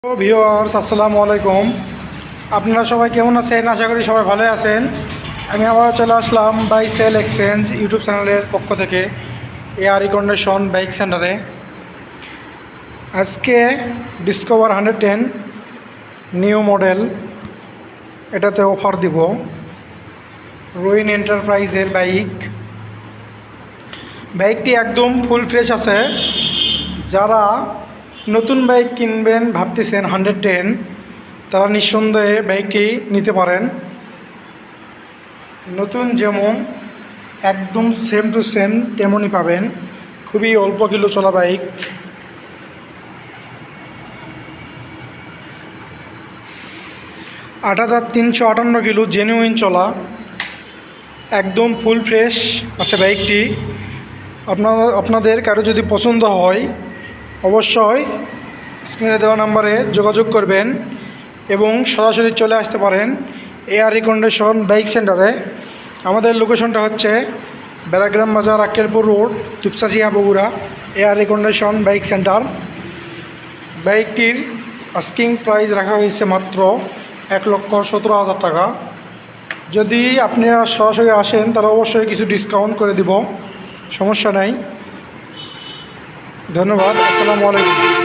Viewers আসসালামু আলাইকুম। আপনারা সবাই কেমন আছেন? আশা করি সবাই ভালো আছেন। আমি আবার চলে আসলাম বাইক সেল এক্সচেঞ্জ ইউটিউব চ্যানেলের পক্ষ থেকে এয়ার কন্ডিশন বাইক সেন্টারে। আজকে ডিসকভার 110 নিউ মডেল এটাতে অফার দিব। রুইন এন্টারপ্রাইজের বাইকটি একদম ফুল ফ্রেশ আছে। যারা নতুন বাইক কিনবেন ভাবতেছেন 110, তারা নিঃসন্দেহে বাইকটি নিতে পারেন। নতুন যেমন একদম সেম টু সেম তেমনই পাবেন। খুবই অল্প কিলো চলা বাইক। আট 8358 কিলো জেনুইন চলা, একদম ফুল ফ্রেশ আছে বাইকটি। আপনাদের কারো যদি পছন্দ হয় অবশ্যই স্ক্রিনে দেওয়া নাম্বারে যোগাযোগ করবেন এবং সরাসরি চলে আসতে পারেন এয়ার কন্ডিশন বাইক সেন্টারে। আমাদের লোকেশনটা হচ্ছে Beragram Bazar, Akkelpur road, Tupsachia, Bogura. Air condition bike centre. বাইকটির আস্কিং প্রাইস রাখা হয়েছে মাত্র 1,17,000 টাকা। যদি আপনারা সরাসরি আসেন তাহলে অবশ্যই কিছু ডিসকাউন্ট করে দিব, সমস্যা নাই। ধন্যবাদ। আসসালামু আলাইকুম।